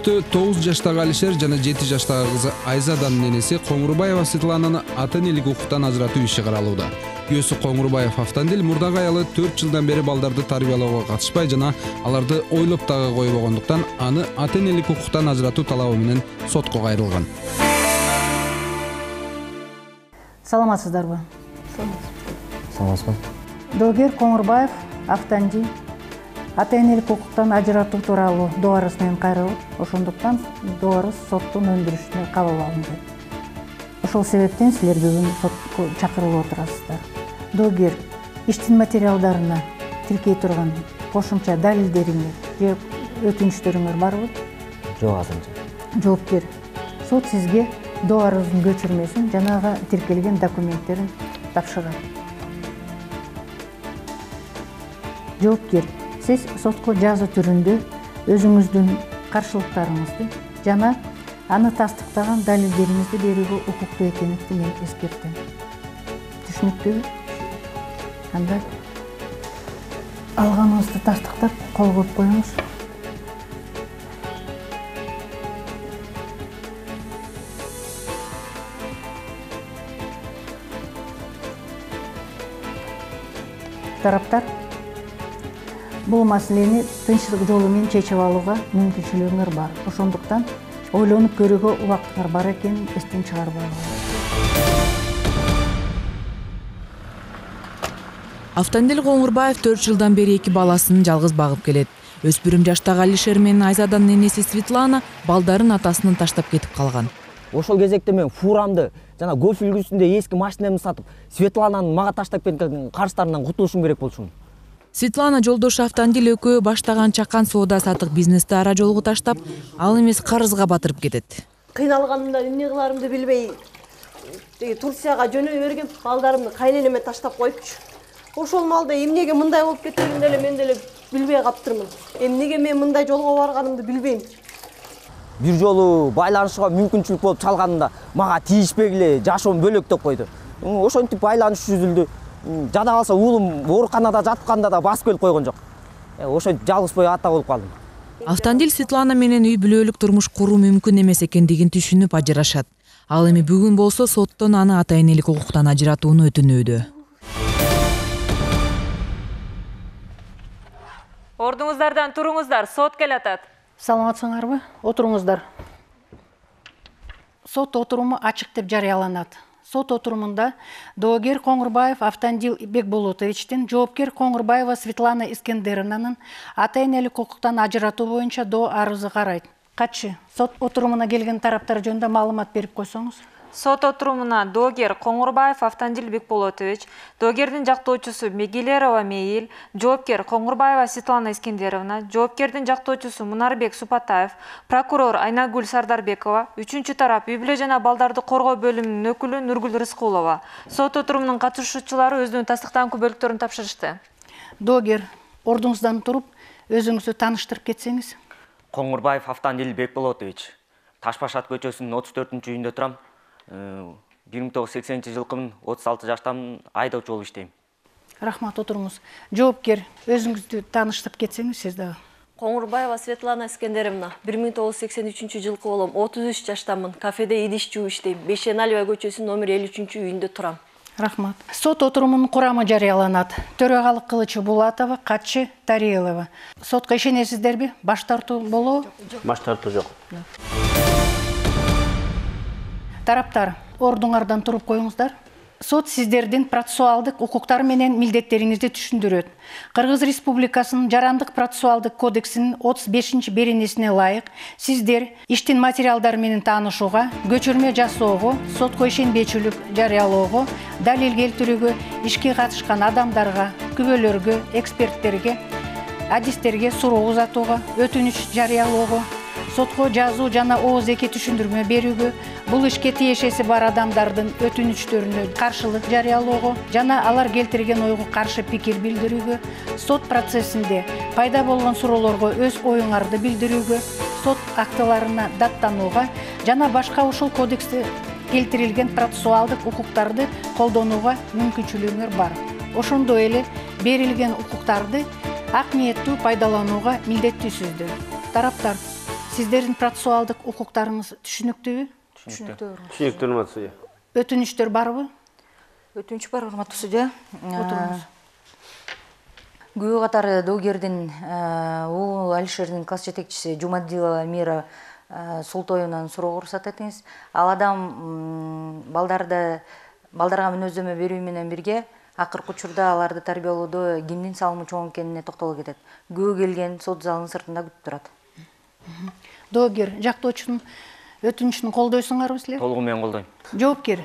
Өбүрүбүздө 9 жаштагы Алишер жана 7 жаштагы кызы Айзаданын энеси Коңурбаева Светлананы ата-энелик укуктан ажыратуу иши каралууда. Күйөөсү Коңурбаев Автандил мурдагы аялы 4 жылдан бери балдарды тарбиялоого катышпай жана аларды ойлоп дагы койбогондуктан аны ата-энелик укуктан ажыратуу талабы менен сотко кайрылган. Саламатсыздарбы? Саламатсызбы. Доогер Коңурбаев Автандил ата-энелик укуктан ажыратуу тууралуу доо арыз менен кайрылып, ошондуктан доо арыз соттун өндүрүшүнө кабыл алынды. Ошол себептен силер бүгүн сотко чакырылып отурасыздар. Доогер иштин материалдарына тиркей турган кошумча далилдериңер же өтүнүчтөрүңөр барбы? Жок, азырынча. Жоопкер, сот сизге доо арыздын көчүрмесин жанагы тиркелген документтерин тапшырат. Жоопкер, сиз сотко жазуу түрүндө өзүңүздүн каршылыктарыңызды жана аны тастыктаган далилдериңизди берүүгө укуктуу экениңизди мен эскертем. Түшүнүктүүбү? Анда алганыңызды тастыктап кол коюп коюңуз. Тараптар бул маселени тынччылык жолу менен чечип алууга мүмкүнчүлүгүңөр бар. Ошондуктан ойлонуп көрүүгө убактыңар бар экенин эстен чыгарбаңыздар. Автандил Коңурбаев 4 жылдан бери 2 баласын жалгыз багып келет. Өспүрүм жаштагы Алишер менен Айзаданын энеси Светлана балдарын атасынын таштап кетип калган. Ошол кезекте мен фурамды жана гольф үлгүсүндө эски машинамды сатып, Светлананын мага таштап кеткен карыздарынан кутулушум керек болчумун. Светлана жолдошу Автандил экөө баштаган чакан соода сатык бизнести ара жолго таштап, ал эмес карызга батырып кетет. Кыйналганымдан эмне кыларымды билбей, Турцияга жөнөй берген балдарымды кайненеме таштап коюпчу. Ошол маалда эмнеге мындай болуп кеткенин деле мен деле билбей каптырмын. Эмнеге мен мындай жолго барганымды билбейм. Бир жолу байланышууга мүмкүнчүлүк болуп чалганында мага тийишпегиле жашоом бөлөктөп койду. Ошентип байланыш жүзүлдү. Жада калса уулум ооруканада жатканда да басып келип койгон жок. Ошентип жалгыз бой ата болуп калдым. Автандил Светлана менен үй бүлөлүк турмуш куруу мүмкүн эмес экендигин түшүнүп ажырашат. Ал эми бүгүн болсо соттон аны ата-энелик укуктан ажыратууну өтүнүүдө. Ордуңуздардан туруңуздар, сот келатат. Саламатсыңарбы? Отуруңуздар. Сот отуруму ачык деп жарыяланат. Сот отурумунда доогер Коңурбаев Автандил Бекболотовичтин жоопкер Коңурбаева Светлана Искендеровнанын ата-энелик укуктан ажыратуу боюнча доо арызы карайт. Катчы, сот отурумуна келген тараптар жөнүндө маалымат берип койсоңуз. Сот отурумуна доогер Коңурбаев Автандил Бекболотович, доогердин жактоочусу Мегилерова Мейил, жоопкер Коңурбаева Светлана Искендеровна, жоопкердин жактоочусу Мунарбек Супатаев, прокурор Айнагүл Сардарбекова, үчүнчү тарап үй бүлө жана балдарды коргоо бөлүмүнүн өкүлү Нургүл Рыскулова. Сот отурумунун катышуучулары өздүнүн тастыктанган бөлүктөрүн тапшырышты. Доогер, ордуңуздан туруп, өзүңүздү тааныштырып кетсеңиз. Коңурбаев Автандил Бекболотович, Ташбашат көчөсүнүн 34-үйүндө турам. 1980-жылкымын, 36 жаштамын, айдоочу болуп иштейм. Рахмат, отуруңуз. Жоопкер, өзүңүздү тааныштырып кетсеңиз сиз дагы. Коңурбаева Светлана Искендеровна, 1983 болом, 33 жаштамын, кафеде идиш жууп иштейм. Бешеналова көчөсүнүн номер 53-үйүндө турам. Рахмат. Сот отурумунун курамы жарыяланат. Төрагалык кылычы Булатова, катчы Тариелова. Сотко ишенесиздерби? Баш тартуу болобу? Баш тартуу жок. Тараптар, ордуңардан туруп коюңуздар. Сот сиздердин процессуалдык укуктар менен милдеттериңизди түшүндүрөт. Кыргыз Республикасынын Жарандык процессуалдык кодексинин 35-беренесине ылайык сиздер иштин материалдары менен таанышууга, көчүрмө жасоого, сотко ишенбечүлүк жарыялоого, далил келтирүүгө, ишке катышкан адамдарга, күбөлөргө, эксперттерге, адистерге суроо узатууга, өтүнүч жарыялоого, сотко жазуу жана ооз-эки түшүндүрмө берүүгө, бул ишке тиешеси бар адамдардын өтүнүчтөрүнө каршылык жарыялоого жана алар келтирген ойго каршы пикир билдирүүгө, сот процессинде пайда болгон суроолорго өз оюңарды билдирүүгө, сот актыларына даттанууга жана башка ушул кодексте келтирилген процессуалдык укуктарды колдонууга мүмкүнчүлүгүңөр бар. Ошондой эле берилген укуктарды ак ниеттүү пайдаланууга милдеттүүсүздөр. Тараптар, Сиздердин процессуалдык укуктарыңыз түшүнүктүүбү? Түшүнүктүү урматтуу судья. Өтүнүчтөр барбы? Өтүнүч бар, урматтуу судья. Отуруңуз. Күбө катары доогердин уулу Алишердин класс жетекчиси Жумадилова Мира Султоевнан суроо уруксат этиңиз. Ал адам балдарга мүнөздөмө берүү менен бирге акыркы учурда аларды тарбиялоодо кимдин салымы чоң экенине токтоло кетет. Күбө келген сот залынын сыртында күтүп турат. Доогер жактоочунун өтүнүчүн колдойсуңарбы силер? Толугу менен колдойм. Жоопкер.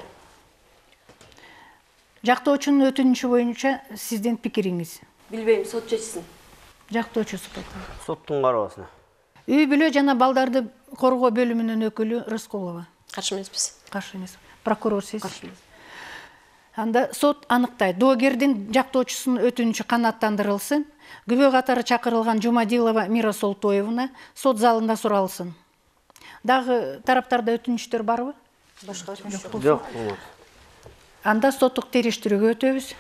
Жактоочунун өтүнүчү боюнча сиздин пикириңиз. Билбейм, сот чечсин. Жактоочу сыпаты. Соттун кароосуна. Үй бүлө жана балдарды коргоо бөлүмүнүн өкүлү Рыскулова. Каршы эмеспиз. Каршы эмес. Прокурор сиз. Анда сот аныктайт. Доогердин жактоочусунун өтүнүчү канааттандырылсын. Күбө катары чакырылган Жумадилова Мира Солтоевна сот залында суралсын. Дагы тараптарда өтүнүчтөр барбы? Башка өтүнүч Жок, урматтуу. Анда соттук териштирүүгө өтөбүз.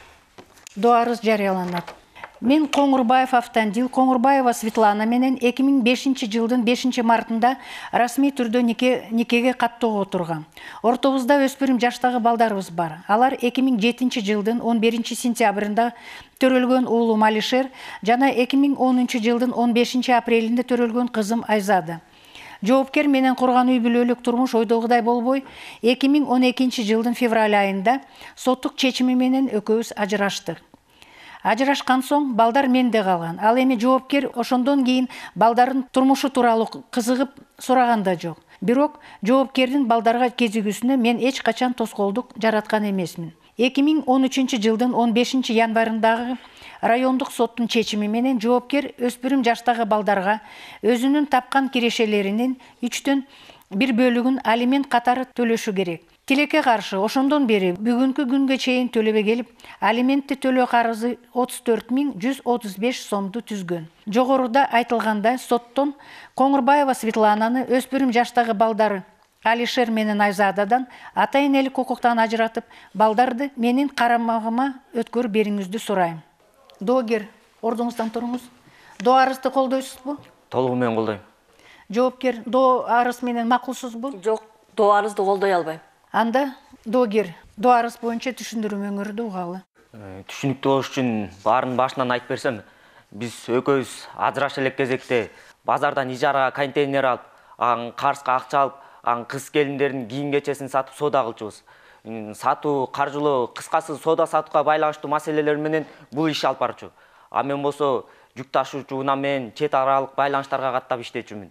Доо арыз жарыяланат. Мен Коңурбаев Автандил, Коңурбаева Светлана менен 2005 жылдын 5 мартында расмий түрдө никеге каттоого отургам. Ортобузда өспүрүм жаштагы балдарыбыз бар. Алар 2007 жылдын 11 сентябрында төрөлгөн уулум Алишер жана 2010 жылдын 15 апрелинде төрөлгөн кызым Айзада. Жоопкер менен курган үй бүлөлүк турмуш ойдогудай болбой, 2012 жылдын февраль айында соттук чечими менен экөөбүз ажыраштык. Ажырашкан соң балдар менде калган. Ал эми жоопкер ошондон кийин балдардын турмушу тууралуу кызыгып сураган да жок. Бирок жоопкердин балдарга кезигүүсүнө мен эч качан тоскоолдук жараткан эмесмин. 2013 жылдын 15 январындагы райондук соттун чечими менен жоопкер өспүрүм жаштагы балдарга өзүнүн тапкан кирешелеринин 3/1 бөлүгүн алимент катары төлөшү керек. Тилекке каршы ошондон бери бүгүнкү күнгө чейин төлөбөй келип, алиментти төлөө карызы 34.135 сомду түзгөн. Жогоруда айтылгандай, соттон Коңурбаева Светлананы өспүрүм жаштагы балдары Алишер менен Айзададан ата-энелик укуктан ажыратып, балдарды менин карамагыма өткөрүп бериңизди сурайм. Доогер, ордуңуздан туруңуз. Доо арызды колдойсузбу? Толугу менен колдойм. Жоопкер, доо арыз менен макулсузбу? Жок, доо арызды колдой албайм. Анда доогер, доо арыз боюнча түшүндүрмөңөрдү угалы. Түшүнүктүү болуш үчүн баарын башынан айтып берсем, биз экөөбүз ажыраша элек кезекте базардан ижарага контейнер алып, ан карызга акча алып, ан кыз келиндердин кийим кечесин сатып соода кылчубуз. Сатуу, каржылоо, кыскасы соода сатууга байланыштуу маселелер менен бул иш алып барчу. А мен болсо жүк ташуучу унаа менен чет аралык байланыштарга каттап иштечүмүн.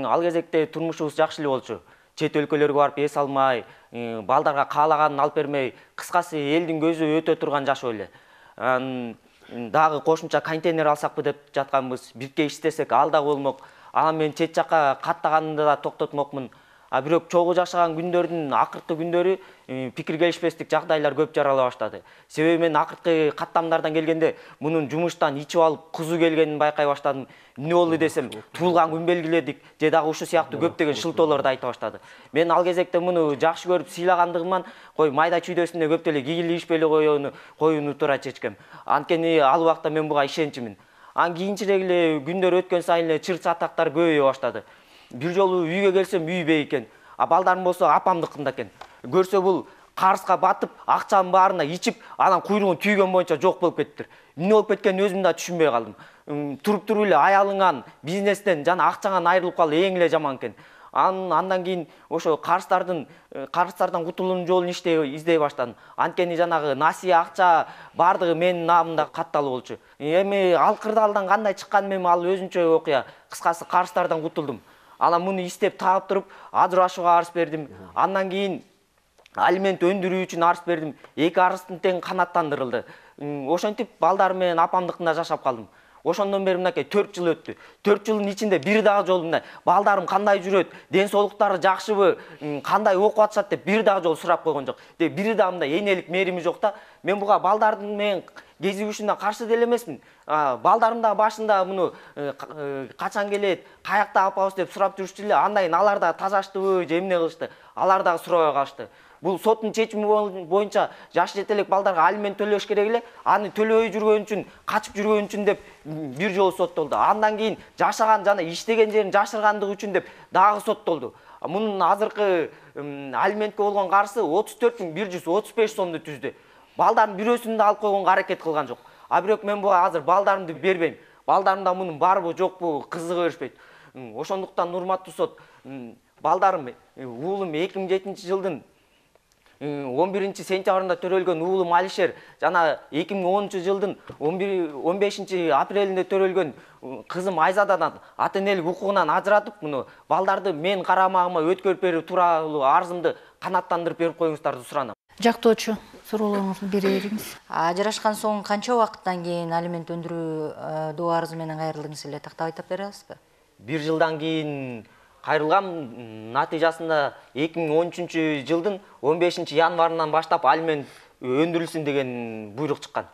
Ал кезекте турмушубуз жакшы эле болчу. Чет өлкөлөргө барып эс алмай, балдарга каалаганын алып бермей, кыскасы элдин көзү өтө турган жашоо эле. Дагы кошумча контейнер алсакпы деп жатканбыз. Бирге иштесек ал да болмок. Анан мен чет жакка каттаганымды да токтотмокмун. А бирок чогуу жашаган күндөрдүн акыркы күндөрү пикир келишпестик жагдайлар көп жарала баштады. Себеби мен акыркы каттамдардан келгенде мунун жумуштан ичип алып кузу келгенин байкай баштадым. Эмне болду десем, туулган күн белгиледик, же дагы ушул сыяктуу көптөгөн шылтоолорду айта баштады. Мен ал кезекте муну жакшы көрүп сыйлагандыгыман, кой майда чүйдөсүндө көп деле кийилишпей эле коюуну туура чечкем. Анткени ал убакта мен буга ишенчимин. Кийинчерээк эле күндөр өткөн сайын эле чыр чатактар көбөйө баштады. Бир жолу үйгө келсем үй бей экен, а балдарым болсо апамдыкында экен. Көрсө бул карызга батып, акчанын баарына ичип, анан куйругун түйгөн боюнча жок болуп кеттир. Эмне болуп кеткенин өзүм да түшүнбөй калдым. Туруп эле аялыңан, бизнестен жана акчаңан айрылып калуу эң эле жаман экен. Андан кийин ошо карыздардан кутулуунун жолун издей баштадым. Анткени жанагы насия акча бардыгы менин наамымда катталуу болчу. Эми ал кырдаалдан кандай чыкканын эми ал өзүнчө окуя. Кыскасы карыздардан кутулдум. Анан муну издеп таап туруп, ажырашууга арыз бердим. Андан кийин алимент өндүрүү үчүн арыз бердим. 2 арыздын тең канааттандырылды. Ошентип балдарым менен апамдыкында жашап калдым. Ошондон бери мынакей 4 жыл өттү. 4 жылдын ичинде бир дагы жолу мындай балдарым кандай жүрөт, ден соолуктары жакшыбы, кандай окуп атышат деп бир дагы жолу сурап койгон жок. Бир дагы мындай энелик мээрими жок да. Мен буга балдардын менен кезигүүшүнө каршы деле эмесмин. Балдарым да башында муну качан келет, каякта апабыз деп сурап жүрүштү эле. Андан кийин алар да тазаштыбы, же эмне кылышты? Алар да сурабай калышты. Бул соттун чечими боюнча жаш жетелек балдарга алимент төлөш керек эле. Аны төлөбөй жүргөн үчүн, качып жүргөн үчүн деп бир жолу соттолду. Андан кийин жашаган жана иштеген жерин жашыргандыгы үчүн деп дагы соттолду. Мунун азыркы алиментке болгон каржысы 34.135 сомду түздү. Балдардын бирөөсүн да алып койгонго аракет кылган жок. Бирок мен буга азыр балдарымды бербейм. Балдарымда мунун барбы жокпу кызыга беришпейт. Ошондуктан урматтуу сот, балдарым, уулум 2007-жылдын 11-сентябрында төрөлгөн уулум Алишер жана 2010-жылдын 15-апрелинде төрөлгөн кызым Айзададан ата-энелик укугунан ажыратып, муну балдарды мен карамагыма өткөрүп берүү тууралуу арызымды канааттандырып берип коюңуздарды суранам. Жактоочу, суроолоруңузду бере бериңиз. Ажырашкан соң канча убакыттан кийин алимент өндүрүү доо арызы менен кайрылдыңыз эле, тактап айтып бере аласызбы? 1 жылдан кийин кайрылгам, натыйжасында 2013-жылдын 15-январынан баштап алимент өндүрүлсүн деген буйрук чыккан.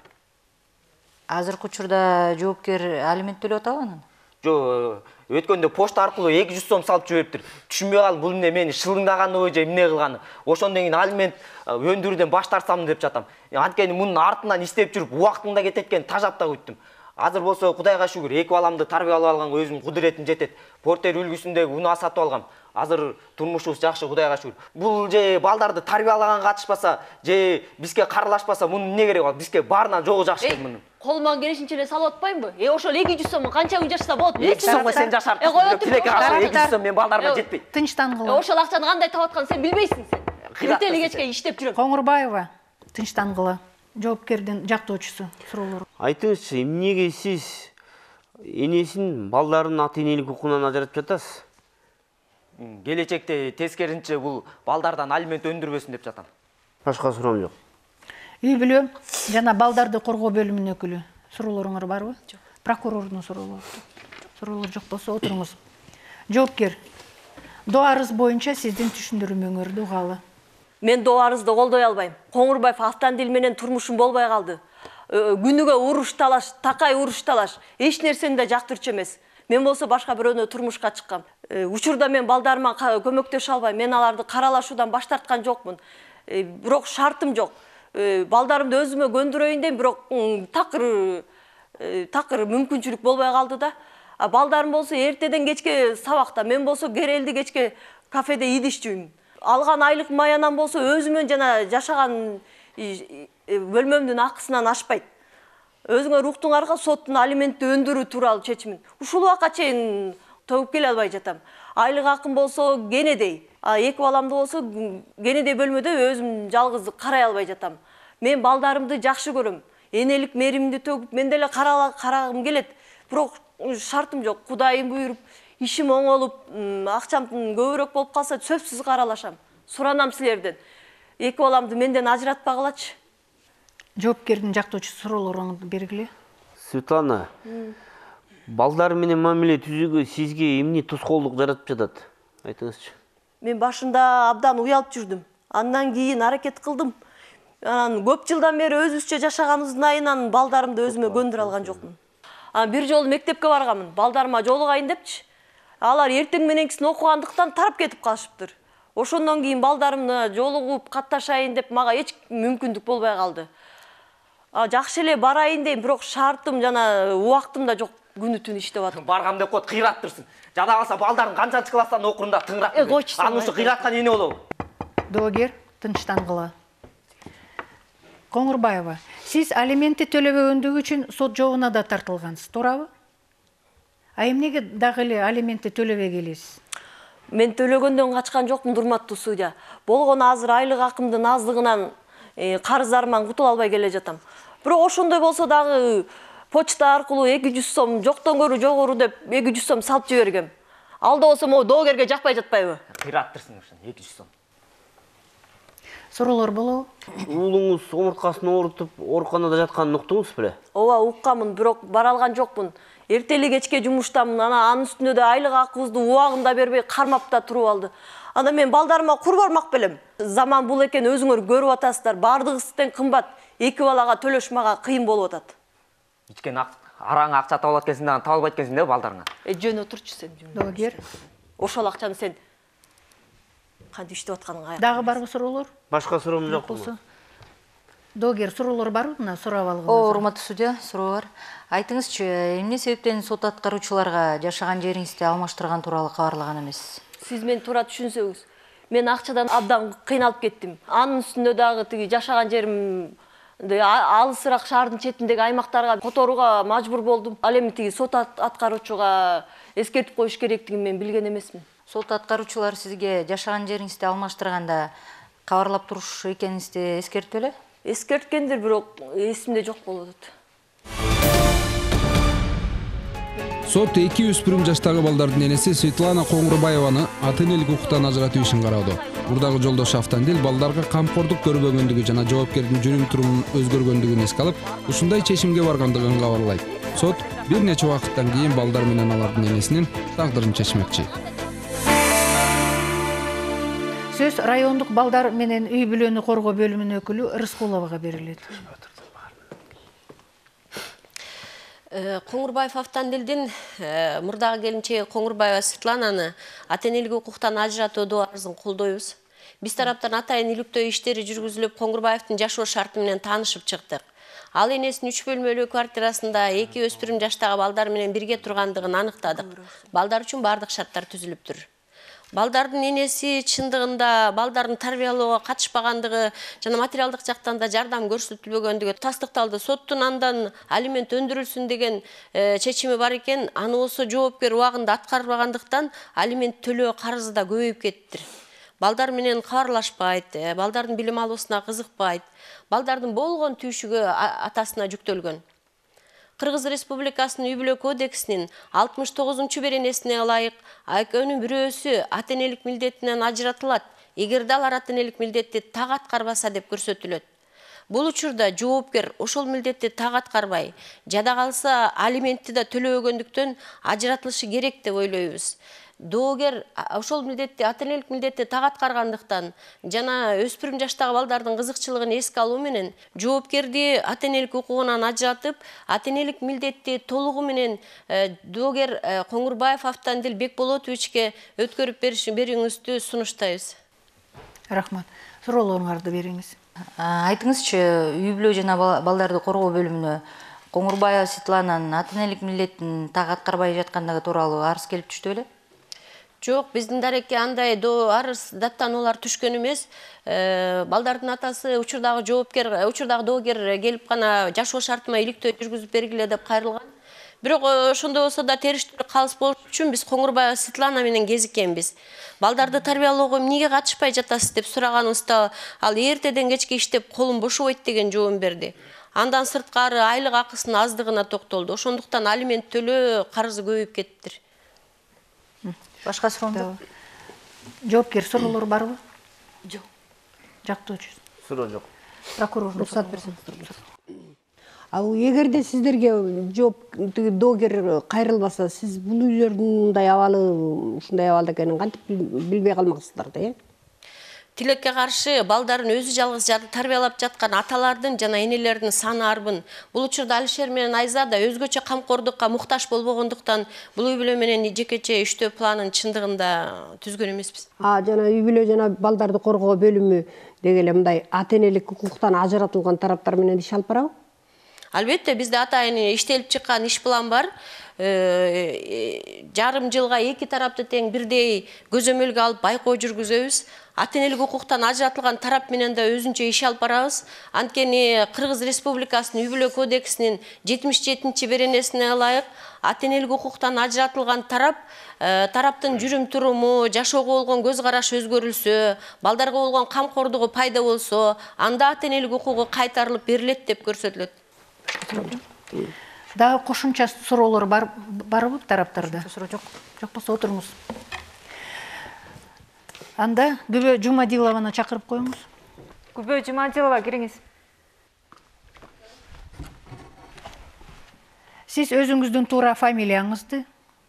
Азыркы учурда жоопкер алимент төлөп атабы анан? Жок, өткөндө почта аркылуу 200 сом салып жибериптир. Түшүнбөй калдым, бул эмне мени шылыңдаганыбы же эмне кылганы. Ошондон кийин алимент өндүрүүдөн баш тартсам деп жатам. Анткени мунун артынан иштеп жүрүп убактында кетет экен, тажап да куйттум. Азыр болсо Кудайга шүгүр, 2 баламды тарбиялап алганга өзүм кудуретим жетет. Портер үлгүсүндөгү унаа сатып алгам. Азыр турмушубуз жакшы, Кудайга шүгүр. Бул же балдарды тарбиялаганга катышпаса, же бизге каралашпаса, мунун эмне кереги бар? Бизге баарынан жогу жакшы мунун. Колуман келишинче эле салып атпаймынбы? Ошол 200 сом канча күн жашаса болот? 200 сомго сен жашарсың. Тилекке каршы 200 сом мен балдарыма жетпейт. Тынчтангыла. Ошол акчаны кандай таап атканын сен билбейсиң сен. Эртели кечке иштеп жүрөм. Коңурбаева, тынчтангыла. Жоопкердин жактоочусу суроолор. Айтыңызчы, эмнеге сиз энесин балдарын ата-энелик укугунан ажыратып жатасыз? Келечекте тескеринче бул балдардан алимент өндүрбөсүн деп жатам. Башка суроом жок. Үй бүлө жана балдарды коргоо бөлүмүнүн өкүлү. Суроолоруңар барбы? Жок. Прокурордун суроолору. Суроолор жок болсо отуруңуз. Жоопкер, доо арыз боюнча сиздин түшүндүрмөңөрдү угалы. Мен доо арызды колдой албайм. Коңурбаев автомобиль менен турмушум болбой калды. Күнүгө уруш талаш, такай уруш талаш. Эч нерсени да жактырчу эмес. Мен болсо башка бирөөнө турмушка чыккам. Учурда мен балдарыма көмөктөшө албайм. Мен аларды каралашуудан баш тарткан жокмун. Бирок шартым жок. Балдарымды өзүмө көндүрөйүн дейм, бирок такыр мүмкүнчүлүк болбой калды да. Балдарым болсо эртеден кечке сабакта, мен болсо керелди кечке кафеде идишчүмүн. Алган айлык маянам болсо өзүмөн жана жашаган бөлмөмдүн акысынан ашпайт. Өзүңөр уктуңарга соттун алиментти өндүрүү тууралуу чечимин ушул убакка чейин төгүп келе албай жатам. Айлык акым болсо кенедей. 2 баламды болсо кенедей бөлмөдө өзүм жалгыз карай албай жатам. Мен балдарымды жакшы көрөм. Энелик меримди төгүп, мен деле карагым келет. Бирок шартым жок. Кудайым буйруп, ишим оңолуп, акчам көбүрөөк болуп калса сөзсүз каралашам. Суранам силерден. 2 баламды менден ажыратпагылачы. Жоопкердин жактоочусу суроолоруңду бергиле. Светлана, балдар менен мамиле түзүүгө сизге эмне тоскоолдук жаратып жатат? Айтыңызчы. Мен башында абдан уялып жүрдүм. Андан кийин аракет кылдым. Анан көп жылдан бери өзүбүзчө жашаганыбыздын айынан балдарымды өзүмө көндүрө алган жокмун. Бир жолу мектепке барганмын. Балдарыма жолугайын депчи. Алар эртең мененкисин окугандыктан тарап кетип калышыптыр. Ошондон кийин балдарымды жолугуп катташайын деп мага эч мүмкүндүк болбой калды. Жакшы эле барайын дейм, бирок шартым жана убактым да жок. Күнү түн иштеп атам. Баргам деп коет, кыйраттырсың. Жада калса балдарын канчанчы класстан окурунда тыңырап. Аны ушу кыйраткан эне болобу? Доогер, тынчтангыла. Коңурбаева, сиз алиментти төлөбөгөндүгү үчүн сот жообуна да тартылгансыз, туурабы? Эмнеге дагы эле алиментти төлөбөй келесиз? Мен төлөгөндөн качкан жокмун, урматтуу судья. Болгону азыр айлык акымдын аздыгынан карыздарыман кутула албай келе жатам. Бирок ошондой болсо дагы почта аркылуу 200 сом жоктон көрүү жогору деп 200 сом салып жибергем. Алда болсо могу доогерге жакпай жатпайбы? Кыйраттырсың ушун 200 сом. Суроолор болобу? Уулуңуз омурткасын оорутуп, ооруканада жатканын уктуңуз беле? Ооба, уккамын, бирок бара алган жокмун. Эртели кечке жумуштамын, анын үстүнө да айлык акыбызды убагында бербей кармап да туруп алды. Анда мен балдарыма кур бармак белем. Заман бул экен, өзүңөр көрүп атасыздар. Бардыгы сизден кымбат. 2 балага төлөш мага кыйын болуп атат. Ичкен араң акча таап аткансың да таап айткансың да балдарыңа. Жөн отурчу сен. Доогер. Ошол акчаны сен кантип иштеп атканыңга. Дагы барбы суроолор? Башка суроом жок. Доогер, суроолор барбы? Мына сурап алган. Урматтуу судья, суроо бар. Айтыңызчы, эмне себептен сот аткаруучуларга жашаган жериңизди алмаштырган тууралуу кабарлаган эмессиз? Сиз мени туура түшүнсөңүз, мен акчадан абдан кыйналып кеттим. Анын үстүндө дагы тиги жашаган жерим алысыраак шаардын четиндеги аймактарга которууга мажбур болдум. Ал эми тиги сот аткаруучуга эскертип коюш керектигин мен билген эмесмин. Сот аткаруучулар сизге жашаган жериңизди алмаштырганда кабарлап туруш экениңизди эскертти беле? Эскерткендир, бирок эсимде жок болуп атат. Сот 2 өспүрүм жаштагы балдардын энеси Светлана Коңурбаеваны ата энелик укуктан ажыратуу ишин кароодо. Мурдагы жолдош Автандил балдарга камкордук көрбөгөндүгү жана жоопкердин жүрүм турумунун өзгөргөндүгүн эске алып, ушундай чечимге баргандыгын кабарлайт. Сот бир нече убакыттан кийин балдар менен алардын энесинин тагдырын чечмекчи. Сөз райондук балдар менен үй бүлөнү коргоо бөлүмүнүн өкүлү Рыскуловага берилет. Коңурбаев Автандилдин мурдагы келинчеги Коңурбаева Светлананы ата энелик укуктан ажыратуу арызын колдойбуз. Биз тараптан атайын иликтөө иштери жүргүзүлүп, Коңурбаевдин жашоо шарты менен таанышып чыктык. Ал энесинин 3 бөлмөлүү квартирасында 2 өспүрүм жаштагы балдар менен бирге тургандыгын аныктадык. Балдар үчүн бардык шарттар түзүлүптүр. Балдардын энеси чындыгында балдардын тарбиялоого катышпагандыгы жана материалдык жактан да жардам көрсөтүлбөгөндүгү тастыкталды. Соттун андан алимент өндүрүлсүн деген чечими бар экен. Аны болсо жоопкер убагында аткарбагандыктан алимент төлөө карызы да көбөйүп кеттир. Балдар менен кабарлашпайт, балдардын билим алуусуна кызыкпайт. Балдардын болгон түйшүгү атасына жүктөлгөн. Кыргыз Республикасынын үй бүлө кодексинин 69-чу беренесине ылайык экөөнүн бирөөсү ата энелик милдетинен ажыратылат, эгерде алар ата энелик милдетти так аткарбаса деп көрсөтүлөт. Бул учурда жоопкер ошол милдетти так аткарбай, жада калса алиментти да төлөбөгөндүктөн ажыратылышы керек деп ойлойбуз. Доогер ошол милдетти ата энелик милдетти так аткаргандыктан жана өспүрүм жаштагы балдардын кызыкчылыгын эске алуу менен жоопкерди ата энелик укугунан ажыратып, ата энелик милдетти толугу менен доогер Коңурбаев Автандил Бекболотовичке өткөрүп берүүңүздү сунуштайбыз. Рахмат. Суроолоруңарды бериңиз. Айтыңызчы, үй бүлө жана балдарды коргоо бөлүмүнө Коңурбаева Светлананын ата энелик милдетин так аткарбай жаткандыгы тууралуу арыз келип түштү беле? Жок, биздин дарекке андай арыз даттануулар түшкөн эмес. Балдардын атасы учурдагы жоопкер, учурдагы доогер келип гана жашоо шартыма иликтөө жүргүзүп бергиле деп кайрылган. Бирок ошондой болсо да териштүү калыс болуш үчүн биз Коңурбаева Светлана менен кезиккенбиз. Балдарды тарбиялоого эмнеге катышпай жатасыз деп сураганыбызда ал эртеден кечке иштеп колум бошобойт деген жооп берди. Андан сырткары айлык акысынын аздыгына токтолду. Ошондуктан алимент төлөө карызы көбөйүп кеттир. Башка суроо? Жоопкер суроолор барбы? Жок. Жактоочу. Суроо жок. Прокурор рұқсат берсеңіз. Ал егерде сіздерге доогер кайрылбаса, сиз бул үйлөрдүн мындай абалы, ушундай абалда экенин кантип билбей калмаксыздар да, Тилекке каршы балдарын өзү жалгыз тарбиялап жаткан аталардын жана энелердин саны арбын. Бул учурда Алишер менен Айза да өзгөчө камкордукка муктаж болбогондуктан бул үй бүлө менен жекече иштөө планын чындыгында түзгөн эмеспиз. Жана үй бүлө жана балдарды коргоо бөлүмү дегеле мындай ата энелик укуктан ажыратылган тараптар менен иш алып барабы? Албетте, бизде атайын иштелип чыккан иш план бар. Жарым жылга эки тарапты тең бирдей көзөмөлгө алып байкоо жүргүзөбүз. Ата энелик укуктан ажыратылган тарап менен да өзүнчө иш алып барабыз. Анткени Кыргыз Республикасынын үй бүлө кодексинин 77-чи беренесине ылайык ата энелик укуктан ажыратылган тараптын жүрүм туруму, жашоого болгон көз карашы өзгөрүлсө, балдарга болгон камкордугу пайда болсо, анда ата энелик укугу кайтарылып берилет деп көрсөтүлөт. Дагы кошумча суроолор барбы тараптарда? Суроо жок. Жок болсо отуруңуз. Анда Күбө Жумадилованы чакырып коюңуз. Күбө Жумадилова, кириңиз. Сиз өзүңүздүн туура фамилияңызды,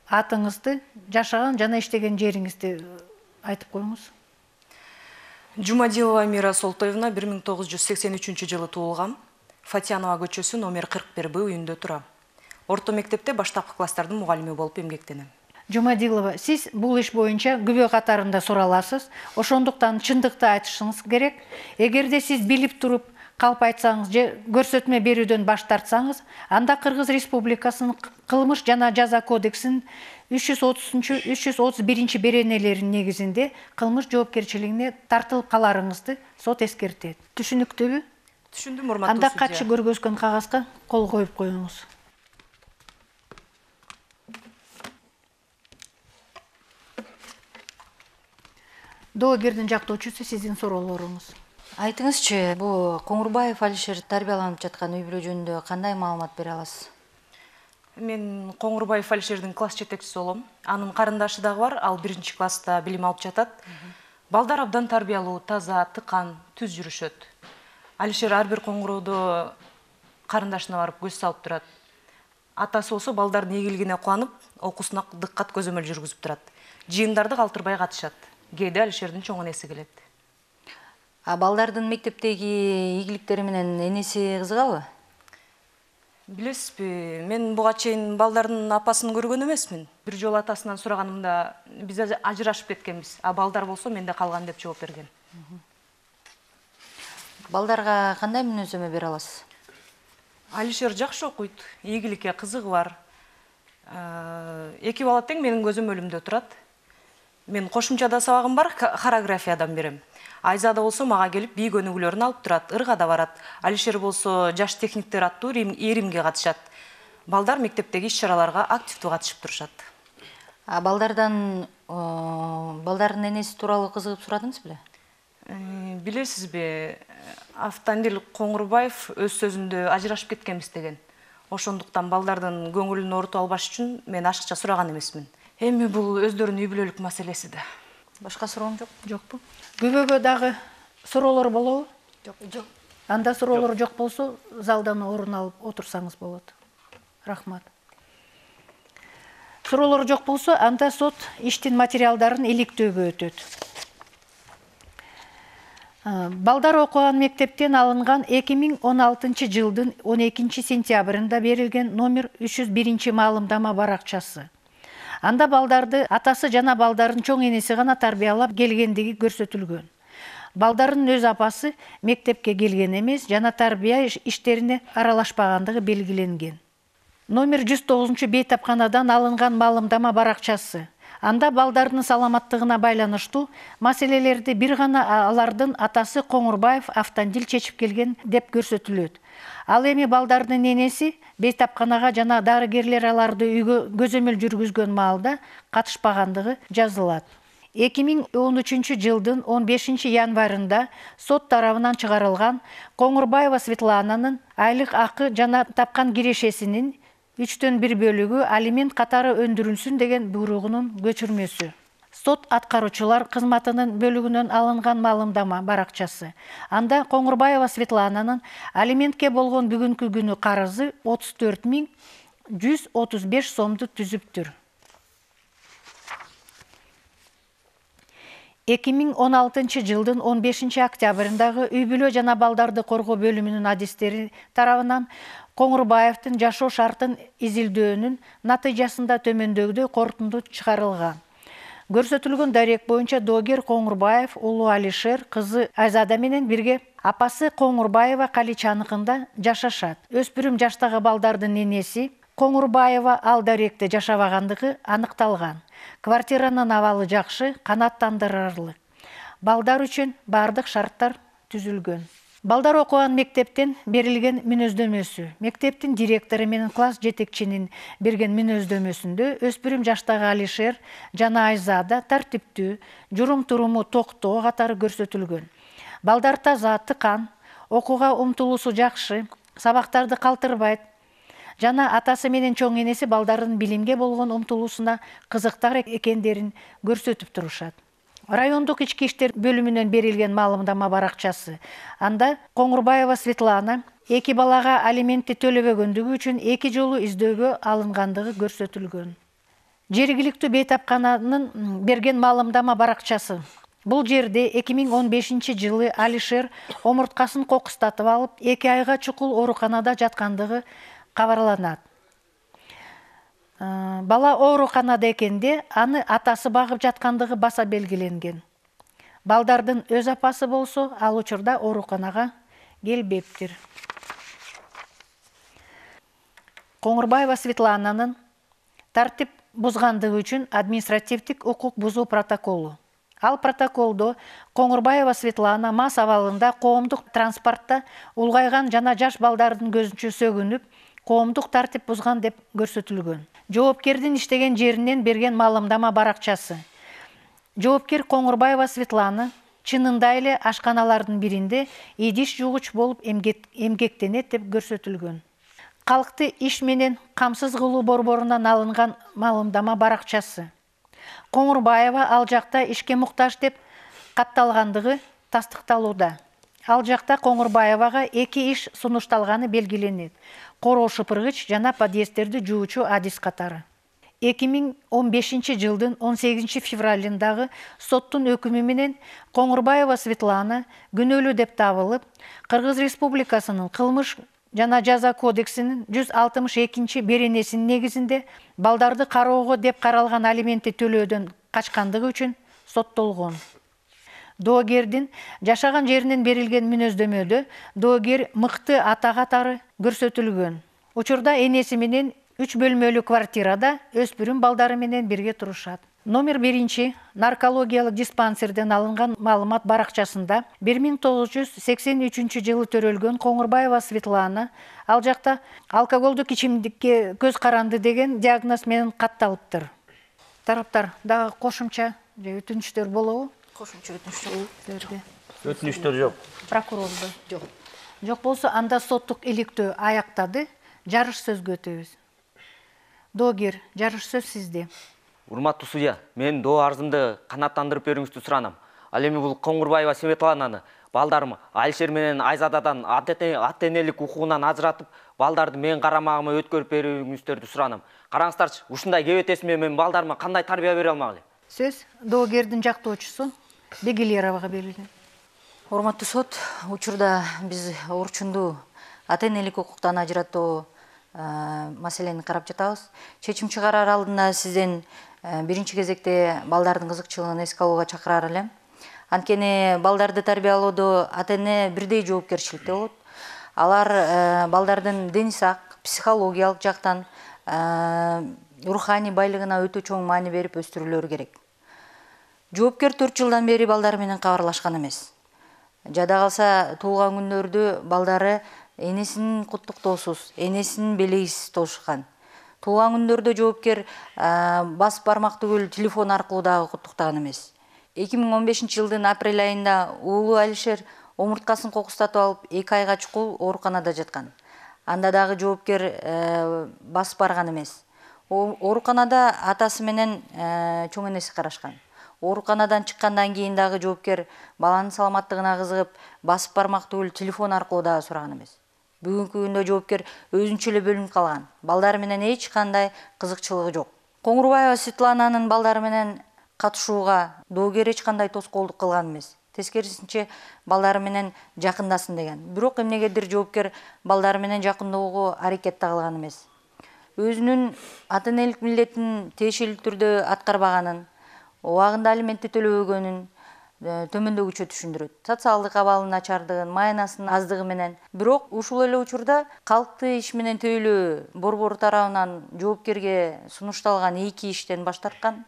атыңызды, жашаган жана иштеген жериңизди айтып коюңуз. Жумадилова Мира Солтоевна 1983 жылы туулгам. Фатьянова көчөсү номер 41 үйүндө турам. Орто мектепте баштапкы класстардын мугалими болуп эмгектенем. Жумадилова, сиз бул иш боюнча күбө катарында сураласыз. Ошондуктан чындыкты айтышыңыз керек. Эгерде сиз билип туруп калп айтсаңыз же көрсөтмө берүүдөн баш тартсаңыз, анда Кыргыз Республикасынын кылмыш жана жаза кодексинин 330-331 беренелеринин негизинде кылмыш жоопкерчилигине тартылып каларыңызды сот эскертет. Түшүнүктүүбү? Түшүндүм, урматтуу Анда судья. катчы көргөзгөн кагазга кол коюп коюңуз. Доогердин жактоочусу сиздин суроолоруңуз. Айтыңызчы, бул Коңурбаев Алишер тарбияланып жаткан үй бүлө жөнүндө кандай маалымат бере аласыз? Мен Коңурбаев Алишердин класс жетекчиси болом. Анын карындашы дагы бар, ал 1-класста билим алып жатат. Балдар абдан тарбиялуу, таза, тыкан, түз жүрүшөт. Алишер ар бир коңуроодо карындашына барып көз салып турат. Атасы болсо балдардын ийгилигине кубанып, окуусуна дыккат көзөмөл жүргүзүп турат. Жыйындарды калтырбай катышат. Кээде Алишердин чоң энеси келет. А балдардын мектептеги ийгиликтери менен энеси кызыгабы? Билесизби, мен буга чейин балдардын апасын көргөн эмесмин. Бир жолу атасынан сураганымда биз ажырашып кеткенбиз, а балдар болсо менде калган деп жооп берген. Балдарга кандай мүнөздөмө бере аласыз? Алишер жакшы окуйт, ийгиликке кызыгы бар. Эки бала тең менин көзөмөлүмдө турат. Мен кошумчада сабагым бар, хореографиядан берем. Айзада болсо мага келип бий көнүгүүлөрүн алып турат, ырга да барат. Алишер болсо жаш техниктер аттуу иримге катышат. Балдар мектептеги иш-чараларга активдүү катышып турушат. А балдардын энеси тууралуу кызыгып сурадыңыз беле? Билесизби, Автандил Коңурбаев өз сөзүндө ажырашып кеткенбиз деген. Ошондуктан балдардын көңүлүн оорутуп албаш үчүн мен ашыкча сураган эмесмин. Эми бул өздөрүнүн үй бүлөлүк маселеси да. Башка суроом жок? Жокпу? Күбөгө дагы суроолор болобу? Жок. Анда суроолор жок болсо, залдан орун алып отурсаңыз болот. Рахмат. Суроолор жок болсо, анда сот иштин материалдарын иликтөөгө өтөт. Балдар окуган мектептен алынган 2016 жылдын 12 сентябрында берилген номер 301 маалымдама баракчасы. Анда балдарды атасы жана балдардын чоң энеси гана тарбиялап келгендиги көрсөтүлгөн. Балдардын өз апасы мектепке келген эмес, жана тарбия иштерине аралашпагандыгы белгиленген. Номер 109 бейтапканадан алынган маалымдама баракчасы. Анда балдардын саламаттыгына байланыштуу маселелерди бир гана алардын атасы Коңурбаев Автандил чечип келген деп көрсөтүлөт. Ал эми балдардын энеси бейтапканага жана дарыгерлер аларды үйгө көзөмөл жүргүзгөн маалда катышпагандыгы жазылат. 2013 жылдын 15 январында сот тарабынан чыгарылган Коңурбаева Светлананын айлык акы жана тапкан кирешесинин 3/1 бөлүгү алимент катары өндүрүлсүн деген буйругунун көчүрмөсү. Сот аткаруучулар кызматынын бөлүгүнөн алынган маалымдама баракчасы. Анда Коңурбаева Светлананын алиментке болгон бүгүнкү күнү карызы 34.135 сомду түзүптүр. 2016 жылдын 15 октябрындагы үй бүлө жана балдарды коргоо бөлүмүнүн адистери тарабынан Коңурбаевдин жашоо шартын изилдөөнүн натыйжасында төмөндөгүдөй корутунду чыгарылган. Көрсөтүлгөн дарек боюнча доогер Коңурбаев улуу Алишер кызы Айзада менен бирге апасы Коңурбаева Каличаныкында жашашат. Өспүрүм жаштагы балдардын энеси Коңурбаева ал даректе жашабагандыгы аныкталган. Квартиранын абалы жакшы, канааттандырарлык. Балдар үчүн бардык шарттар түзүлгөн. Балдар окуган мектептен берилген мүнөздөмөсү. Мектептин директору менен класс жетекчинин берген мүнөздөмөсүндө өспүрүм жаштагы Алишер жана Айзада тартиптүү, журум-туруму токтоо катары көрсөтүлгөн. Балдар таза, тыкан, окууга умтулуусу жакшы, сабактарды калтырбайт. Жана атасы менен чоң энеси балдардын билимге болгон умтулуусуна кызыктар экендерин көрсөтүп турушат. Райондук ички иштер бөлүмүнөн берилген маалымдама баракчасы. Анда Коңурбаева Светлана 2 балага алиментти төлөбөгөндүгү үчүн 2 жолу издөөгө алынгандыгы көрсөтүлгөн. Жергиликтүү бейтапкананын берген маалымдама баракчасы. Бул жерде 2015 жылы Алишер омурткасын кокустатып алып, 2 айга чукул ооруканада жаткандыгы кабарланат. Бала ооруканада экенде аны атасы багып жаткандыгы баса белгиленген. Балдардын өз апасы болсо, ал учурда ооруканага келбептир. Коңурбаева Светлананын тартип бузгандыгы үчүн административдик укук бузуу протоколу. Ал протоколдо Коңурбаева Светлана мас абалында коомдук транспортта улгайган жана жаш балдардын көзүнчө сөгүнүп, коомдук тартип бузган деп көрсөтүлгөн. Жоопкердин иштеген жеринен берген маалымдама баракчасы. Жоопкер Коңурбаева Светлана чынында эле ашканалардын биринде идиш жуугуч болуп эмгектенет деп көрсөтүлгөн. Калкты иш менен камсыз кылуу борборунан алынган маалымдама баракчасы. Коңурбаева ал жакта ишке муктаж деп катталгандыгы тастыкталууда. Ал жакта Коңурбаевага 2 иш сунушталганы белгиленет. Короо шыпыргыч жана подъездтерди жуучу адис катары. 2015 жылдын 18 февралындагы соттун өкүмү менен Коңурбаева Светлана күнөөлүү деп табылып, Кыргыз Республикасынын кылмыш жана жаза кодексинин 162 беренесинин негизинде балдарды кароого деп каралган алиментти төлөөдөн качкандыгы үчүн соттолгон. Доогердин жашаган жеринен берилген мүнөздөмөдө доогер мыкты ата катары көрсөтүлгөн. Учурда энеси менен 3 бөлмөлүү квартирада өспүрүм балдары менен бирге турушат. Номер 1 наркологиялык диспансерден алынган маалымат баракчасында 1983 жылы төрөлгөн Коңурбаева Светлана ал жакта алкоголдук ичимдикке көз каранды деген диагноз менен катталыптыр. Тараптар дагы кошумча же өтүнүчтөр болобу? Кошумча өтүнүчтөр. Өтүнүчтөр жок. Прокурордо жок. Жок болсо анда соттук иликтөө аяктады. Жарыш сөзгө өтөбүз. Доогер, жарыш сөз сизде. Урматтуу судья, мен доо арызымды канааттандырып берүүңүздү суранам. Ал эми бул Коңурбаева Светлананы балдарым Алишер менен Айзададан ата энелик укугунан ажыратып, балдарды мен карамагыма өткөрүп берүүңүздөрдү суранам. Караңыздарчы, ушундай кебетеси менен мен балдарыма кандай тарбия бере алмак элем? Сөз доогердин жактоочусу Бегилеровага берилген. Урматтуу сот, учурда биз орчунду ата энелик укуктан ажыратуу маселени карап жатабыз. Чечим чыгарар алдында сизден биринчи кезекте балдардын кызыкчылыгын эске алууга чакырар элем. Анткени балдарды тарбиялоодо ата эне бирдей жоопкерчиликте болот. Алар балдардын дени сак, психологиялык жактан, руханий байлыгына өтө чоң маани берип өстүрүлөрү керек. Жоопкер 4 жылдан бери балдары менен кабарлашкан эмес. Жада калса туулган күндөрдү балдары энесин куттуктоосуз, энесин белегисиз толушкан. Туулган күндөрдө жоопкер бас бармак түгүл телефон аркылуу дагы куттуктаган эмес. 2015 жылдын апрель айында уулу Алишер омурткасын кокустатып алып 2 айга чукул ооруканада жаткан. Анда дагы жоопкер бас барган эмес. Ооруканада атасы менен чоң энеси карашкан. Ооруканадан чыккандан кийин дагы жоопкер баланын саламаттыгына кызыгып, басып бармак түгүл телефон аркылуу дагы сураган эмес. Бүгүнкү күндө жоопкер өзүнчө эле бөлүнүп калган. Балдары менен эч кандай кызыкчылыгы жок. Коңурбаева Светлананын балдары менен катышууга доогер эч кандай тоскоолдук кылган эмес. Тескерисинче балдары менен жакындасын деген. Бирок эмнегедир жоопкер балдары менен жакындоого аракет кылган эмес. Өзүнүн ата энелик милдетин тиешелүү түрдө аткарбаганын, убагында алиментти төлөбөгөнүн төмөндөгүчө түшүндүрөт. Социалдык абалынын начардыгын, майнасынын аздыгы менен. Бирок ушул эле учурда калкты иш менен тейлөө борбору тарабынан жоопкерге сунушталган 2 иштен баш тарткан.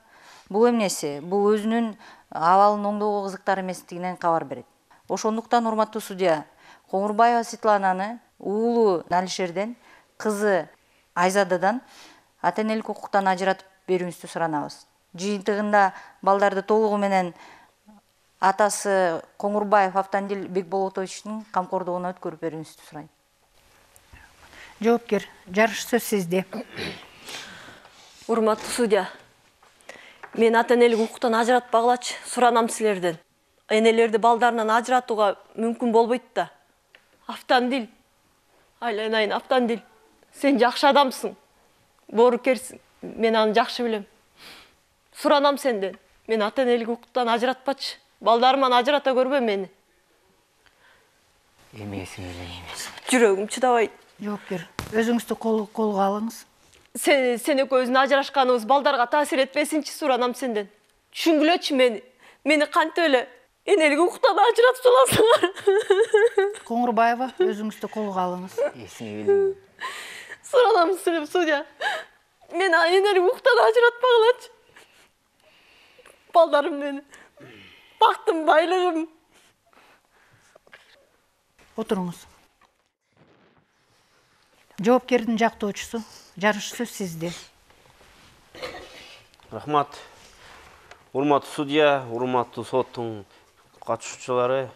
Бул эмнеси? Бул өзүнүн абалын оңдоого кызыктар эместигинен кабар берет. Ошондуктан урматтуу судья, Коңурбаева Светлананы уулу Алишерден, кызы Айзададан ата энелик укуктан ажыратып берүүңүздү суранабыз. Жыйынтыгында балдарды толугу менен атасы Коңурбаев Автандил Бекболотовичтин камкордугуна өткөрүп берүүңүздү сурайм. Жоопкер, жарыш сөз сизде. Урматтуу судья, мен ата энелик укуктан ажыратпагылачы суранам силерден. Энелерди балдарынан ажыратууга мүмкүн болбойт да. Автандил, айланайын Автандил, сен жакшы адамсың, боорукерсиң, мен аны жакшы билем. Суранам сенден, мен ата энелик укуктан ажыратпачы. Балдарыман ажырата көрбө мени. Эмесиң эле эмес. Жүрөгүм чыдабайт. Жоопкер, өзүңүздү колго алыңыз. Сен экөөбүздүн ажырашканыбыз балдарга таасир этпесинчи суранам сенден. Түшүнгүлөчү мени. Мени кантип эле энелик укуктан ажыратып саласыңар. Коңурбаева, өзүңүздү колго алыңыз. Эсиңе келдиңби? Суранам силер, судья. Мени энелик укуктан ажыратпагылачы. Балдарым мени. Бактым, байлыгым. Отуруңуз. Жоопкердин жактоочусу, жарыш сөз сизде. Рахмат. Урматтуу судья, урматтуу соттун катышуучулары.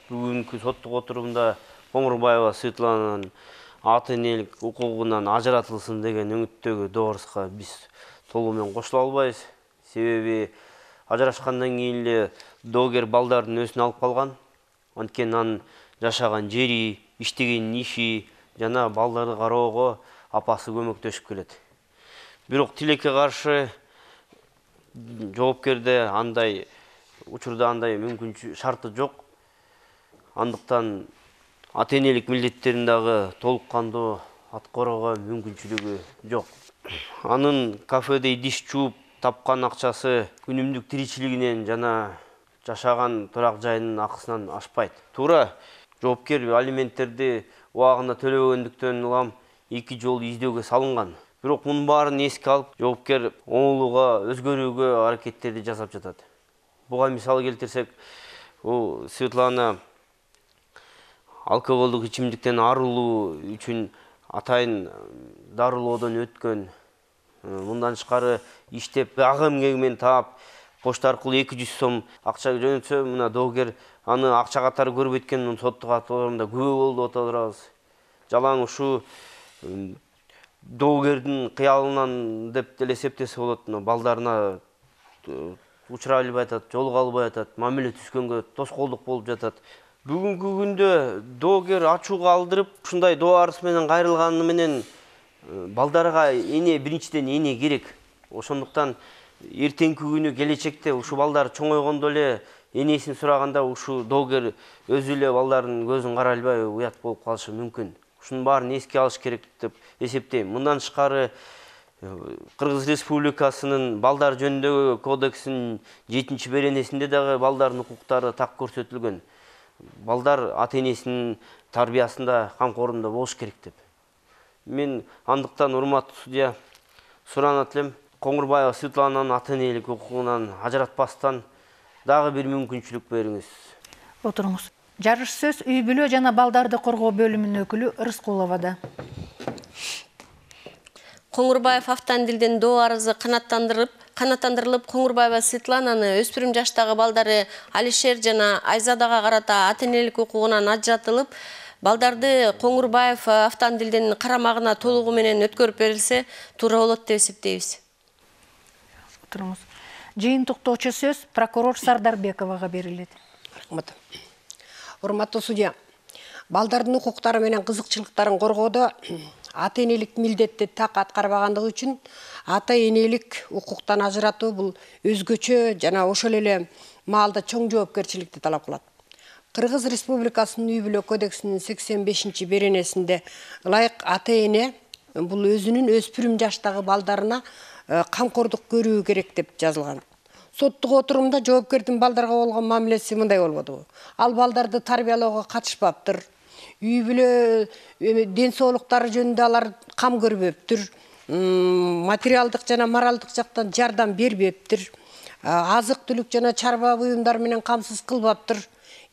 Бүгүнкү соттук отурумда Коңурбаева Светлананын ата энелик укугунан ажыратылсын деген үмүттөгү доорусга биз толугу менен кошула албайбыз. Себеби ажырашкандан кийин эле доогер балдардын өзүн алып калган. Анткени анын жашаган жери, иштеген иши жана балдарды кароого апасы көмөктөшүп келет. Бирок тилекке каршы жоопкерде андай учурда андай мүмкүнчүлүк шарты жок. Андыктан ата энелик милдеттерин дагы толук кандуу аткарууга мүмкүнчүлүгү жок. Анын кафеде идиш жууп тапкан акчасы күнүмдүк тиричилигинен жана жашаган турак жайынын акысынан ашпайт. Туура, жоопкер алименттерди убагында төлөбөгөндүктөн улам 2 жолу издөөгө салынган. Бирок мунун баарын эске алып, жоопкер оңолууга өзгөрүүгө аракеттерди жасап жатат. Буга мисал келтирсек, Светлана алкоголдук ичимдиктен арылуу үчүн атайын дарылоодон өткөн. Мындан тышкары иштеп, ак эмгеги менен таап, почта аркылуу 200 сом акча жөнөтсө, мына доогер аны акча катары көрбөйт экен, соттук актыларында күбө болду деп атабыз. Жалаң ушу доогердин кыялынан деп деле эсептесе болот. Балдарына учура албай атат, жолуга албай атат, мамиле түзгөнгө тоскоолдук болуп жатат. Бүгүнкү күндө доогер ачууга алдырып, ушундай доо арыз менен кайрылганы менен балдарга эне биринчиден эне керек. Ошондуктан эртеңки күнү келечекте ушу балдар чоңойгондо эле энесин сураганда ушу доогер өзү эле балдардын көзүн карай албай уят болуп калышы мүмкүн. Ушунун баарын эске алыш керек деп эсептейм. Мындан тышкары Кыргыз Республикасынын балдар жөнүндөгү кодексинин 7-беренесинде дагы балдардын укуктары так көрсөтүлгөн. Балдар ата энесинин тарбиясында, камкорунда болуш керек деп. Мен андыктан урматтуу судья суранат элем, Коңурбаева Светлананын ата энелик укугунан ажыратпастан дагы бир мүмкүнчүлүк бериңиз. Отуруңуз. Жарыш сөз үй бүлө жана балдарды коргоо бөлүмүнүн өкүлү Рыскуловада. Коңурбаев Автандилдин доо арызы канаттандырылып, Коңурбаева Светлананы өспүрүм жаштагы балдары Алишер жана Айзадага карата ата энелик укугунан ажыратылып, балдарды Коңурбаев Автандилдин карамагына толугу менен өткөрүп берилсе, туура болот деп эсептейбиз. Отуруңуз. Жыйынтыктоочу сөз прокурор Сардарбековага берилет. Рахмат. Урматтуу судья, балдардын укуктары менен кызыкчылыктарын коргоодо ата энелик милдетти так аткарбагандыгы үчүн ата энелик укуктан ажыратуу бул өзгөчө жана ошол эле маалда чоң жоопкерчиликти талап кылат. Кыргыз Республикасынын үй бүлө кодексинин 85-беренесинде ылайык ата эне бул өзүнүн өспүрүм жаштагы балдарына камкордук көрүү керек деп жазылган. Соттук отурумда жоопкердин балдарга болгон мамилеси мындай болбоду. Ал балдарды тарбиялоого катышпаптыр. Үй бүлө ден соолуктары жөнүндө алар кам көрбөптүр. Материалдык жана моралдык жактан жардам бербептир. Азык түлүк жана чарба буюмдар менен камсыз кылбаптыр.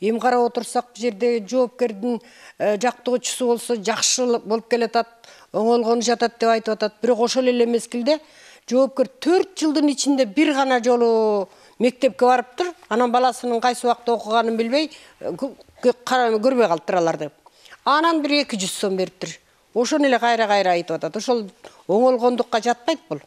Эми карап отурсак, бул жерде жоопкердин жактоочусу болсо жакшы болуп келатат, оңолгону жатат деп айтып атат. Бирок ошол эле мезгилде жоопкер 4 жылдын ичинде бир гана жолу мектепке барыптыр. Анан баласынын кайсы убакта окуганын билбей, көрбөй калыптыр аларды. Анан бир 200 сом бериптир. Ошону эле кайра айтып атат. Ошол оңолгондукка жатпайт бул.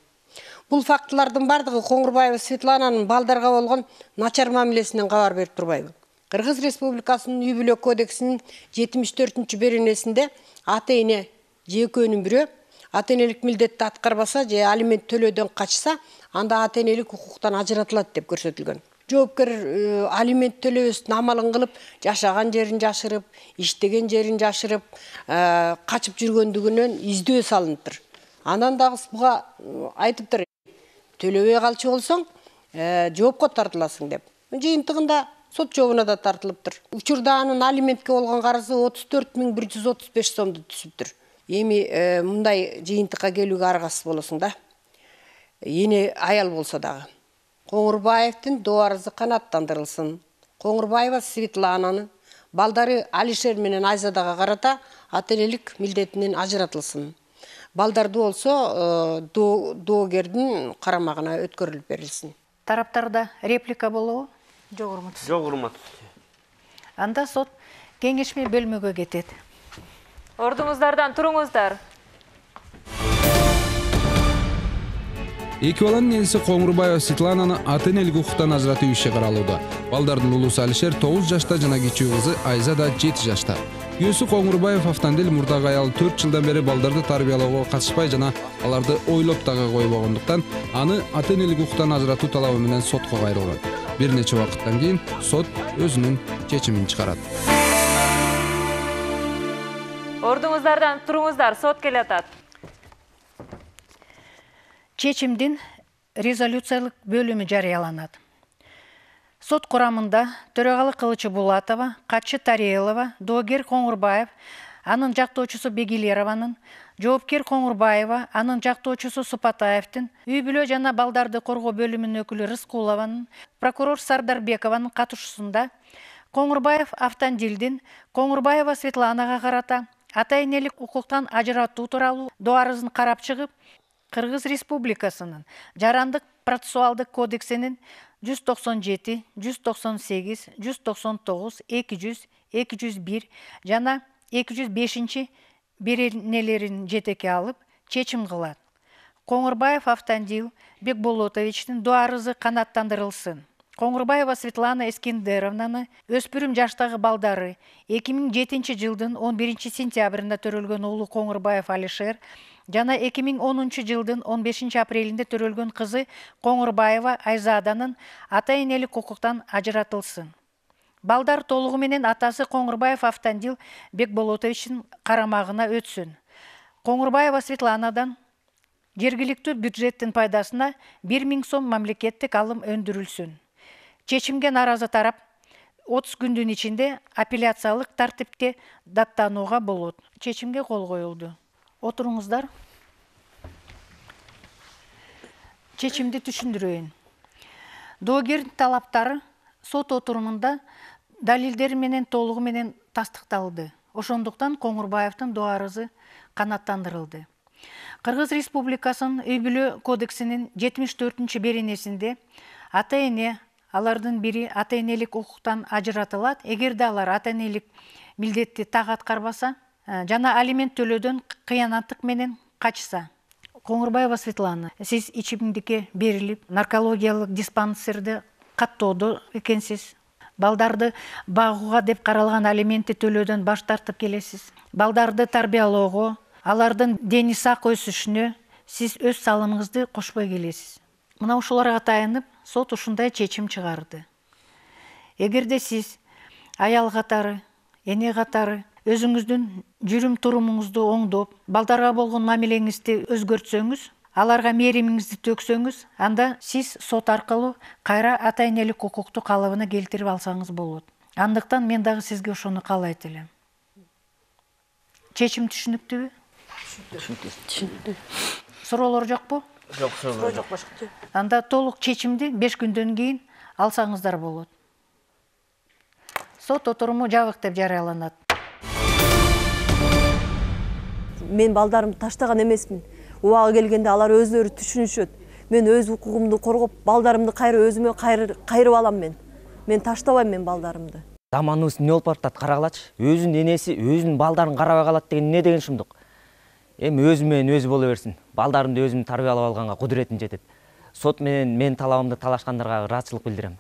Бул фактылардын бардыгы Коңурбаева Светлананын балдарга болгон начар мамилесинен кабар берип турбайбы? Кыргыз Республикасынын үй бүлө кодексинин 74-беренесинде ата эне же экөөнүн бирөө ата энелик милдетти аткарбаса же алимент төлөөдөн качса, анда ата энелик укуктан ажыратылат деп көрсөтүлгөн. жоопкер алимент төлөбөстүн амалын кылып, жашаган жерин жашырып, иштеген жерин жашырып, качып жүргөндүгүнөн издөө салыныптыр. Анан дагы буга айтыптыр, төлөбөй калчу болсоң, жоопко тартыласың деп. Жыйынтыгында сот жообуна да тартылыптыр. Учурда анын алиментке болгон карызы 34.135 сомду түшүптүр. Эми мындай жыйынтыкка келүүгө аргасыз болосуң да. Эне аял болсо дагы. Коңурбаевдин доо арызы канааттандырылсын. Коңурбаева Светлананын балдары Алишер менен Айзадага карата ата-энелик милдетинен ажыратылсын. Балдарды болсо доогердин карамагына өткөрүлүп берилсин. Тараптарда реплика болобу? Жок, урмат. Жок, урмат. Анда сот кеңешме бөлмөгө кетет. Ордуңуздардан туруңуздар. Эки баланын энеси Коңурбаева Светлананы ата-энелик укуктан ажыратуу иши каралууда. Балдардын улуусу Алишер 9 жашта жана кичүү кызы Айза да 7 жашта. Күйөөсү Коңурбаев Автандил мурдагы аял 4 жылдан бери балдарды тарбиялоого катышпай жана аларды ойлоп дагы койбогондуктан аны ата-энелик укуктан ажыратуу талабы менен сотко кайрылган. Бир нече убакыттан кийин сот өзүнүн чечимин чыгарат. Ордуңуздардан туруңуздар, сот келатат. Чечимдин резолюциялык бөлүмү жарыяланат. Сот курамында Төрөгалы Кылычы Булатова, Катчы Тариелова, доогер Коңурбаев, анын жактоочусу Бегилерованын, жоопкер Коңурбаева, анын жактоочусу Супатаевдин, үй бүлө жана балдарды коргоо бөлүмүнүн өкүлү Рыскулованын, прокурор Сардарбекованын катышуусунда Коңурбаев Автандилдин Коңурбаева Светланага карата ата-энелик укуктан ажыратуу тууралуу доо арызын карап чыгып, Кыргыз Республикасынын Жарандык процессуалдык кодексинин 197, 198, 199, 200, 201 жана 205 беренелерин жетекке алып, чечим кылат. Коңурбаев Автандил Бекболотовичтин доо арызы канааттандырылсын. Коңурбаева Светлана Эскендеровнаны өспүрүм жаштагы балдары 2007 жылдын 11 сентябрында төрөлгөн уулу Коңурбаев Алишер жана 2010 жылдын 15 апрелинде төрөлгөн кызы Коңурбаева Айзаданын ата-энелик укуктан ажыратылсын. Балдар толугу менен атасы Коңурбаев Автандил Бекболотовичтин карамагына өтсүн. Коңурбаева Светланадан жергиликтүү бюджеттин пайдасына 1000 сом мамлекеттик алым өндүрүлсүн. Чечимге наразы тарап 30 күндүн ичинде апелляциялык тартипте даттанууга болот. Чечимге кол коюлду. Отуруңуздар. Чечимди түшүндүрөйүн. Доогердин талаптары сот отурумунда далилдер менен толугу менен тастыкталды. Ошондуктан Коңурбаевдин доо арызы канааттандырылды. Кыргыз Республикасынын үй бүлө кодексинин 74 беренесинде ата-эне алардын бири ата-энелик укуктан ажыратылат, эгерде алар ата-энелик милдетти так аткарбаса жана алимент төлөөдөн кыянаттык менен качса. Коңурбаева Светлана, сиз ичимдикке берилип, наркологиялык диспансерде каттоодо экенсиз. Балдарды багууга деп каралган алиментти төлөөдөн баш тартып келесиз. Балдарды тарбиялоого, алардын дени сак өсүшүнө сиз өз салымыңызды кошпой келесиз. Мына ушуларга таянып, сот ушундай чечим чыгарды. Эгерде сиз аял катары, эне катары өзүңүздүн жүрүм турумуңузду оңдоп, балдарга болгон мамилеңизди өзгөртсөңүз, аларга мээримиңизди төксөңүз, анда сиз сот аркылуу кайра ата-энелик укукту калыбына келтирип алсаңыз болот. Андыктан мен дагы сизге ошону каалайт элем. Чечим түшүнүктүүбү? Түшүнүктүү. Суроолор жокпу? Жок, суроо жок. Анда толук чечимди 5 күндөн кийин алсаңыздар болот. Сот отуруму жабык деп жарыяланат. Мен балдарымды таштаган эмесмин. Убагы келгенде алар өздөрү түшүнүшөт. Мен өз укугумду коргоп, балдарымды кайра өзүмө кайрып алам мен. Мен таштабайм мен балдарымды. Заманыбыз эмне болуп баратат карагылачы. Өзүнүн энеси, өзүнүн балдарын карабай калат деген эмне деген шумдук. Эми өзү менен өзү боло берсин. Балдарымды өзүм тарбиялап алганга кудуретим жетет. Сот менен мен талабымды талашкандарга ыраазычылык билдирем.